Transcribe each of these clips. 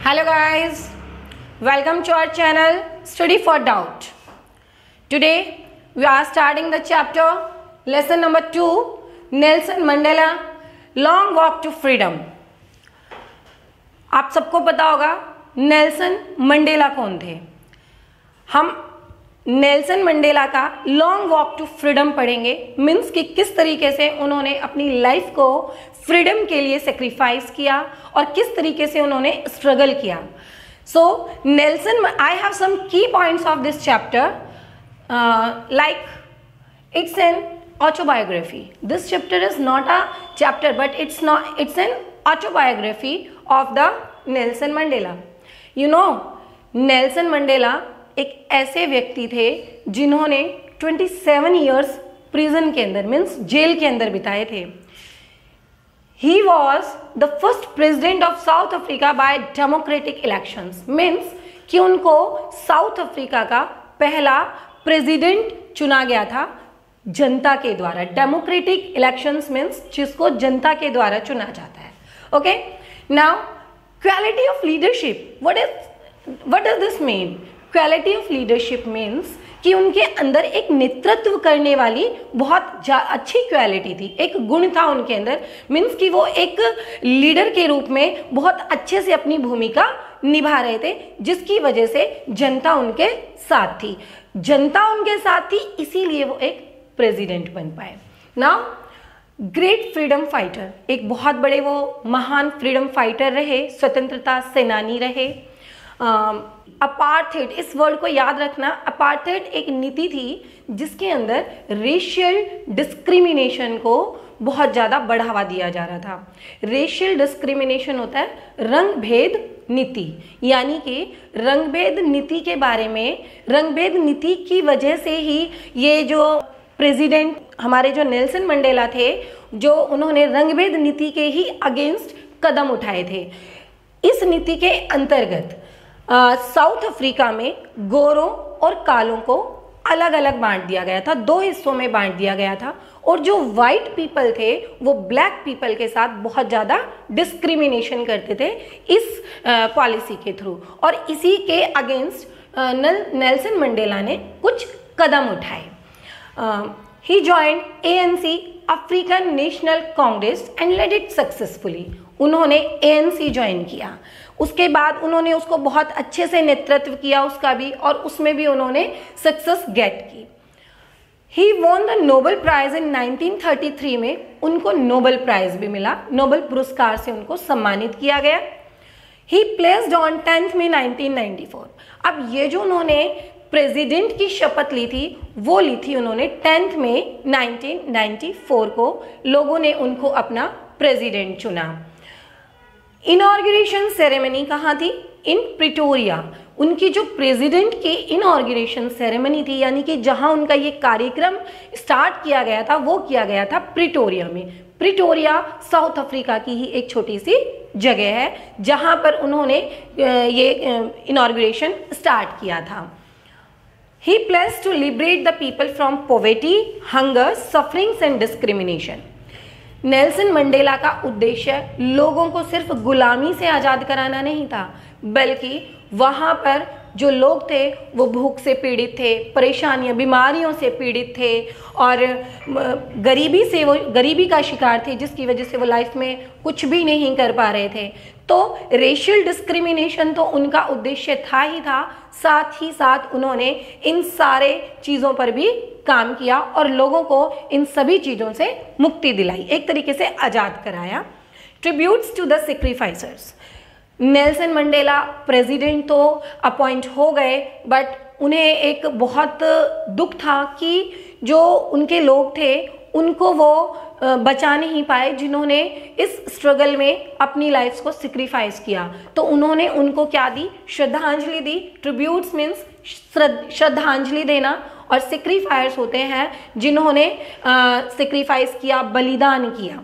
Hello guys, welcome to our channel Study for Doubt. Today we are starting the chapter lesson number 2, Nelson Mandela Long Walk to Freedom. आप सबको पता होगा Nelson Mandela कौन थे। हम Nelson Mandela का long walk to freedom पढ़ेंगे, means कि किस तरीके से उन्होंने अपनी लाइफ को फ्रीडम के लिए सेक्रीफाइस किया और किस तरीके से उन्होंने स्ट्रगल किया। सो नेल्सन, आई हैव सम की points of this chapter, like it's an autobiography. This chapter is not a chapter, but it's an autobiography of the Nelson Mandela. You know, Nelson Mandela एक ऐसे व्यक्ति थे जिन्होंने 27 years prison के अंदर, means jail के अंदर बिताए थे। He was the first president of South Africa by democratic elections, means कि उनको साउथ अफ्रीका का पहला प्रेसिडेंट चुना गया था जनता के द्वारा। डेमोक्रेटिक इलेक्शंस मीन्स जिसको जनता के द्वारा चुना जाता है। Okay, now quality of leadership, what does this mean? Quality of leadership means कि उनके अंदर एक नेतृत्व करने वाली बहुत अच्छी क्वालिटी थी, एक गुण था उनके अंदर, मीन्स कि वो एक लीडर के रूप में बहुत अच्छे से अपनी भूमिका निभा रहे थे, जिसकी वजह से जनता उनके साथ थी। जनता उनके साथ थी, इसीलिए वो एक प्रेसिडेंट बन पाए। नाउ ग्रेट फ्रीडम फाइटर, एक बहुत बड़े वो महान फ्रीडम फाइटर रहे, स्वतंत्रता सेनानी रहे। अपार्थेड, इस वर्ड को याद रखना, अपार्थेड एक नीति थी जिसके अंदर रेशियल डिस्क्रिमिनेशन को बहुत ज़्यादा बढ़ावा दिया जा रहा था। रेशियल डिस्क्रिमिनेशन होता है रंग भेद नीति, यानी कि रंग भेद नीति के बारे में, रंग भेद नीति की वजह से ही ये जो प्रेसिडेंट हमारे जो नेल्सन मंडेला थे, जो उन्होंने रंगभेद नीति के ही अगेंस्ट कदम उठाए थे। इस नीति के अंतर्गत साउथ अफ्रीका में गोरों और कालों को अलग अलग बांट दिया गया था, दो हिस्सों में बांट दिया गया था, और जो वाइट पीपल थे वो ब्लैक पीपल के साथ बहुत ज़्यादा डिस्क्रिमिनेशन करते थे इस पॉलिसी के थ्रू, और इसी के अगेंस्ट नेल्सन मंडेला ने कुछ कदम उठाए। He joined ANC, African National Congress, and led it successfully. उन्होंने ANC ज्वाइन किया, उसके बाद उन्होंने उसको बहुत अच्छे से नेतृत्व किया उसका भी, और उसमें भी उन्होंने सक्सेस गेट की। He won the Nobel prize in 1933 में उनको नोबेल प्राइज भी मिला, नोबेल पुरस्कार से उनको सम्मानित किया गया। ही प्लेस्ड ऑन 10th में 1994। अब ये जो उन्होंने प्रेसिडेंट की शपथ ली थी, वो ली थी उन्होंने 10th में 1994 को, लोगों ने उनको अपना प्रेसिडेंट चुना। इनॉर्गेशन सेरेमनी कहाँ थी? इन प्रिटोरिया। उनकी जो प्रेसिडेंट की इनॉर्गेशन सेरेमनी थी, यानी कि जहां उनका ये कार्यक्रम स्टार्ट किया गया था, वो किया गया था प्रिटोरिया में। प्रिटोरिया साउथ अफ्रीका की ही एक छोटी सी जगह है जहां पर उन्होंने ये इनॉर्गेशन स्टार्ट किया था। He pledged to liberate the people from poverty, hunger, sufferings and discrimination. Nelson Mandela का उद्देश्य लोगों को सिर्फ गुलामी से आज़ाद कराना नहीं था, बल्कि वहाँ पर जो लोग थे वो भूख से पीड़ित थे, परेशानियाँ, बीमारियों से पीड़ित थे, और गरीबी का शिकार थे, जिसकी वजह से वो लाइफ में कुछ भी नहीं कर पा रहे थे। तो रेशियल डिस्क्रिमिनेशन तो उनका उद्देश्य था ही था, साथ ही साथ उन्होंने इन सारे चीज़ों पर भी काम किया और लोगों को इन सभी चीज़ों से मुक्ति दिलाई, एक तरीके से आज़ाद कराया। Tributes to the sacrificers. Nelson Mandela president तो अपॉइंट हो गए, बट उन्हें एक बहुत दुख था कि जो उनके लोग थे उनको वो बचा नहीं पाए, जिन्होंने इस स्ट्रगल में अपनी लाइफ को सेक्रीफाइस किया। तो उन्होंने उनको क्या दी? श्रद्धांजलि दी। ट्रिब्यूट्स मीन्स श्रद्धांजलि देना, और सेक्रीफायर्स होते हैं जिन्होंने सेक्रीफाइस किया, बलिदान किया।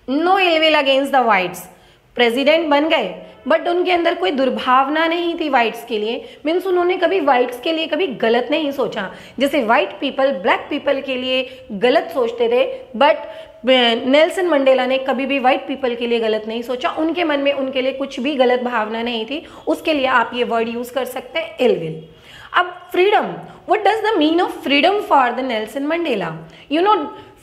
No ill will against the whites. President बन गए, बट उनके अंदर कोई दुर्भावना नहीं थी वाइट्स के लिए। मीन्स उन्होंने कभी वाइट्स के लिए कभी गलत नहीं सोचा। जैसे वाइट पीपल ब्लैक पीपल के लिए गलत सोचते थे, बट नेल्सन मंडेला ने कभी भी वाइट पीपल के लिए गलत नहीं सोचा। उनके मन में उनके लिए कुछ भी गलत भावना नहीं थी। उसके लिए आप ये वर्ड यूज कर सकते हैं, इल विल। अब freedom, what does the mean of freedom for the Nelson Mandela? You know,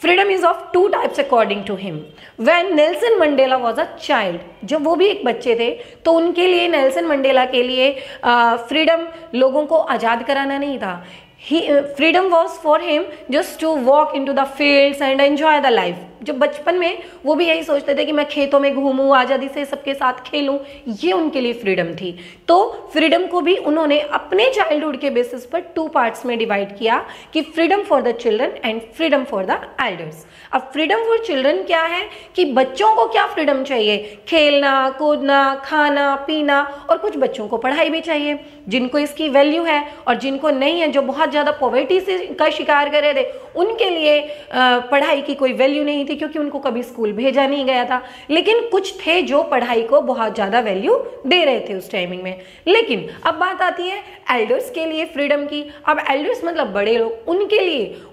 freedom is of two types according to him. When Nelson Mandela was a child, जब वो भी एक बच्चे थे, तो उनके लिए, नेल्सन मंडेला के लिए फ्रीडम लोगों को आज़ाद कराना नहीं था। Freedom was for him just to walk in to the fields and enjoy the life. जब बचपन में वो भी यही सोचते थे कि मैं खेतों में घूमूं, आज़ादी से सबके साथ खेलूं, ये उनके लिए फ्रीडम थी। तो फ्रीडम को भी उन्होंने अपने चाइल्डहुड के बेसिस पर टू पार्ट्स में डिवाइड किया कि freedom for the children and freedom for the elders. अब फ्रीडम फॉर चिल्ड्रन क्या है कि बच्चों को क्या फ्रीडम चाहिए? खेलना, कूदना, खाना, पीना, और कुछ बच्चों को पढ़ाई भी चाहिए। जिनको इसकी वैल्यू है और जिनको नहीं है, जो बहुत ज़्यादा पॉवर्टी से का शिकार कर रहे थे, उनके लिए पढ़ाई की कोई वैल्यू नहीं थी, क्योंकि उनको कभी स्कूल भेजा नहीं गया था। लेकिन कुछ थे जो पढ़ाई को बहुत ज़्यादा वैल्यू दे रहे थे उस टाइमिंग में। लेकिन अब बात आती है एल्डर्स के लिए फ्रीडम की। अब एल्डर्स मतलब बड़े लोग,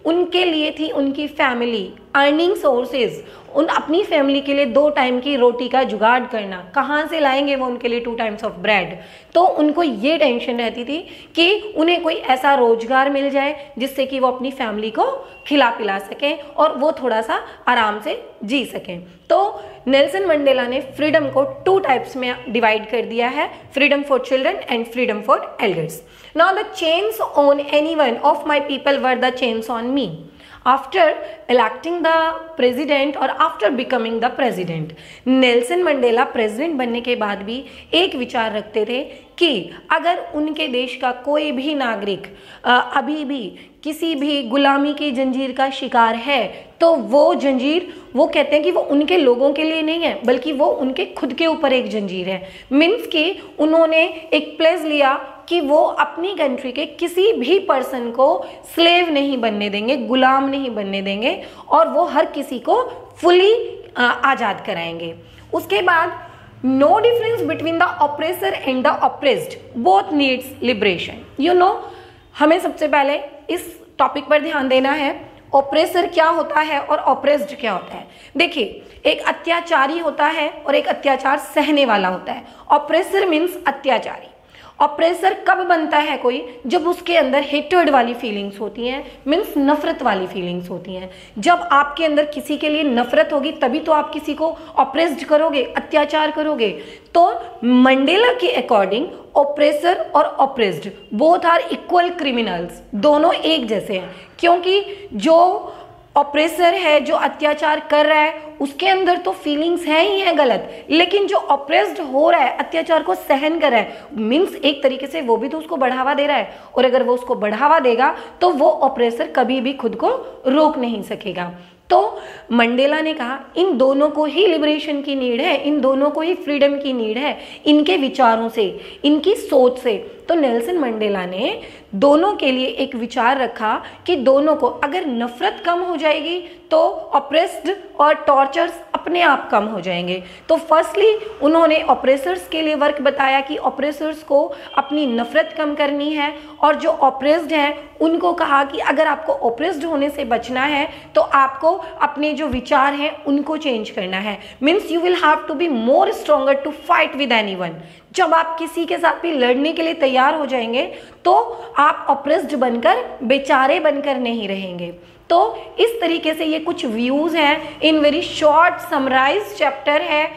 उनके लिए थी उनकी फैमिली, अर्निंग सोर्सेज, उन अपनी फैमिली के लिए 2 टाइम की रोटी का जुगाड़ करना। कहाँ से लाएंगे वो उनके लिए 2 टाइम्स ऑफ ब्रेड? तो उनको ये टेंशन रहती थी कि उन्हें कोई ऐसा रोजगार मिल जाए जिससे कि वो अपनी फैमिली को खिला पिला सकें और वो थोड़ा सा आराम से जी सकें। तो नेल्सन मंडेला ने फ्रीडम को 2 टाइप्स में डिवाइड कर दिया है, freedom for children and freedom for elders. Now the chains on anyone of my people were the chains on me. After electing the president और after becoming the president, Nelson Mandela president बनने के बाद भी एक विचार रखते थे कि अगर उनके देश का कोई भी नागरिक अभी भी किसी भी गुलामी की जंजीर का शिकार है, तो वो जंजीर, वो कहते हैं कि वो उनके लोगों के लिए नहीं है, बल्कि वो उनके खुद के ऊपर एक जंजीर है। मीन्स कि उन्होंने एक प्लेस लिया कि वो अपनी कंट्री के किसी भी पर्सन को स्लेव नहीं बनने देंगे, गुलाम नहीं बनने देंगे, और वो हर किसी को फुली आज़ाद कराएंगे। उसके बाद no difference between the oppressor and the oppressed, both needs liberation. You know, हमें सबसे पहले इस टॉपिक पर ध्यान देना है, ऑप्रेसर क्या होता है और ऑप्रेस्ड क्या होता है। देखिए, एक अत्याचारी होता है और एक अत्याचार सहने वाला होता है। ऑप्रेसर मीन्स अत्याचारी। ऑप्रेसर कब बनता है कोई? जब उसके अंदर हेटर्ड वाली फीलिंग्स होती हैं, मीन्स नफरत वाली फीलिंग्स होती हैं। जब आपके अंदर किसी के लिए नफरत होगी तभी तो आप किसी को ऑप्रेस्ड करोगे, अत्याचार करोगे। तो मंडेला के अकॉर्डिंग ऑप्रेसर और oppressed both are equal criminals, दोनों एक जैसे हैं, क्योंकि जो ऑप्रेसर है, जो अत्याचार कर रहा है, उसके अंदर तो फीलिंग्स है ही है गलत, लेकिन जो ऑप्रेस्ड हो रहा है, अत्याचार को सहन कर रहा है, मीन्स एक तरीके से वो भी तो उसको बढ़ावा दे रहा है, और अगर वो उसको बढ़ावा देगा तो वो ऑप्रेसर कभी भी खुद को रोक नहीं सकेगा। तो मंडेला ने कहा इन दोनों को ही लिबरेशन की नीड है, इन दोनों को ही फ्रीडम की नीड है, इनके विचारों से, इनकी सोच से। तो नेल्सन मंडेला ने दोनों के लिए एक विचार रखा कि दोनों को अगर नफरत कम हो जाएगी तो ऑप्रेस्ड और टॉर्चर्स अपने आप कम हो जाएंगे। तो फर्स्टली उन्होंने ऑप्रेसर्स के लिए वर्क बताया कि ऑप्रेसर्स को अपनी नफरत कम करनी है, और जो ऑप्रेस्ड हैं उनको कहा कि अगर आपको ऑप्रेस्ड होने से बचना है तो आपको अपने जो विचार हैं उनको चेंज करना है। Means you will have to be more stronger to fight with anyone. जब आप किसी के साथ भी लड़ने के लिए तैयार हो जाएंगे तो आप ऑप्रेस्ड बनकर, बेचारे बनकर नहीं रहेंगे। तो इस तरीके से ये कुछ व्यूज हैं in very short summarize chapter है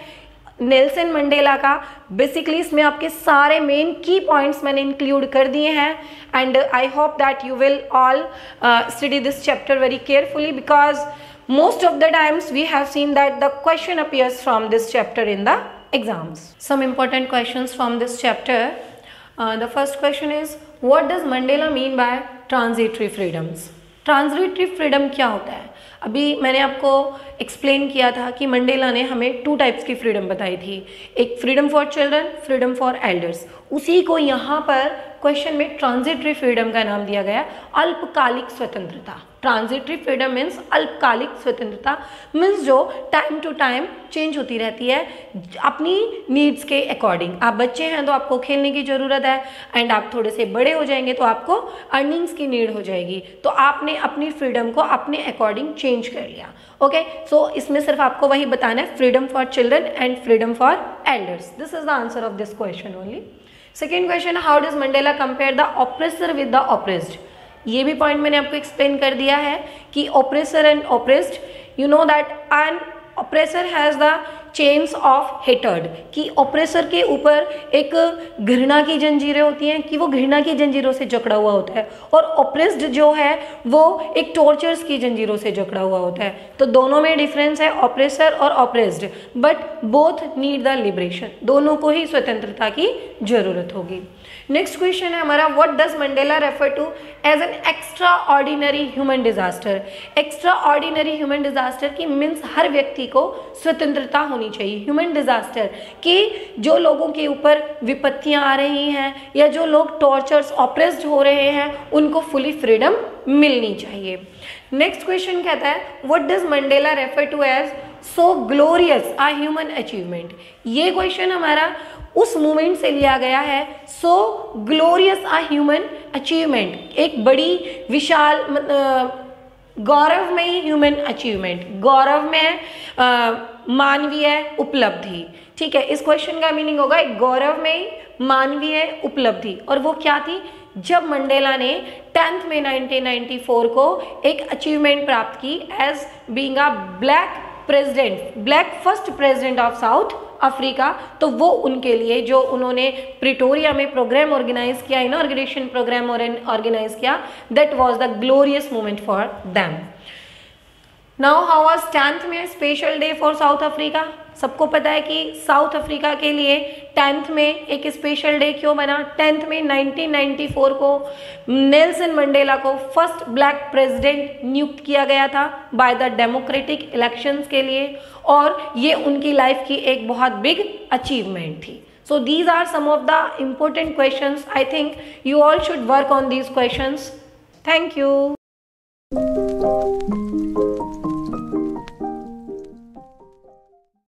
नेल्सन मंडेला का। बेसिकली इसमें आपके सारे मेन की पॉइंट्स मैंने इंक्लूड कर दिए हैं, and I hope that you will all study this chapter very carefully, because most of the times we have seen that the question appears from this chapter in the exams. Some important questions from this chapter. The first question is, what does Mandela mean by transitory freedoms? Transitory freedom क्या होता है? अभी मैंने आपको explain किया था कि Mandela ने हमें 2 टाइप्स की फ्रीडम बताई थी, एक freedom for children, freedom for elders. उसी को यहाँ पर क्वेश्चन में ट्रांजिटरी फ्रीडम का नाम दिया गया, अल्पकालिक स्वतंत्रता। ट्रांजिटरी फ्रीडम मीन्स अल्पकालिक स्वतंत्रता, मीन्स जो टाइम टू टाइम चेंज होती रहती है अपनी नीड्स के अकॉर्डिंग। आप बच्चे हैं तो आपको खेलने की ज़रूरत है, एंड आप थोड़े से बड़े हो जाएंगे तो आपको अर्निंग्स की नीड हो जाएगी, तो आपने अपनी फ्रीडम को अपने अकॉर्डिंग चेंज कर लिया। ओके, सो इसमें सिर्फ आपको वही बताना है, freedom for children and freedom for elders. This is the answer of this question only. Second question, how does Mandela compare the oppressor with the oppressed. ये भी पॉइंट मैंने आपको एक्सप्लेन कर दिया है कि oppressor and oppressed, you know that an oppressor has the chains of hatred, कि oppressor के ऊपर एक घृणा की जंजीरें होती हैं कि वो घृणा की जंजीरों से जकड़ा हुआ होता है, और ऑप्रेस्ड जो है वो एक टॉर्चर्स की जंजीरों से जकड़ा हुआ होता है। तो दोनों में डिफरेंस है, ऑप्रेसर और oppressed, but both need the liberation, दोनों को ही स्वतंत्रता की जरूरत होगी। नेक्स्ट क्वेश्चन है हमारा, what does Mandela refer to as an extraordinary human disaster. Extraordinary human disaster की मीन्स हर व्यक्ति को स्वतंत्रता होनी चाहिए। ह्यूमन डिजास्टर कि जो लोगों के ऊपर विपत्तियां आ रही हैं या जो लोग टॉर्चर्स ऑप्रेस्ड हो रहे हैं उनको फुली फ्रीडम मिलनी चाहिए। नेक्स्ट क्वेश्चन कहता है, what does Mandela refer to as so glorious a human achievement. ये क्वेश्चन हमारा उस मूवमेंट से लिया गया है, so glorious a human achievement, एक बड़ी विशाल गौरवमयी ह्यूमन अचीवमेंट, गौरवमय मानवीय उपलब्धि। ठीक है, इस क्वेश्चन का मीनिंग होगा एक गौरवमयी मानवीय उपलब्धि, और वो क्या थी, जब मंडेला ने 10th में 1994 को एक अचीवमेंट प्राप्त की as being a black president, black first president of South Africa. तो वो उनके लिए जो उन्होंने प्रिटोरिया में प्रोग्राम ऑर्गेनाइज किया, इनॉर्गेनेशन प्रोग्राम ऑर्गेनाइज किया, that was the glorious moment for them. Now how was 10th में special day for south Africa. सबको पता है कि साउथ अफ्रीका के लिए 10th में एक स्पेशल डे क्यों बना। 10th में 1994 को नेल्सन मंडेला को फर्स्ट ब्लैक प्रेसिडेंट नियुक्त किया गया था बाय द डेमोक्रेटिक इलेक्शंस के लिए, और ये उनकी लाइफ की एक बहुत बिग अचीवमेंट थी। So these are some of the important questions. I think you all should work on these questions. Thank you.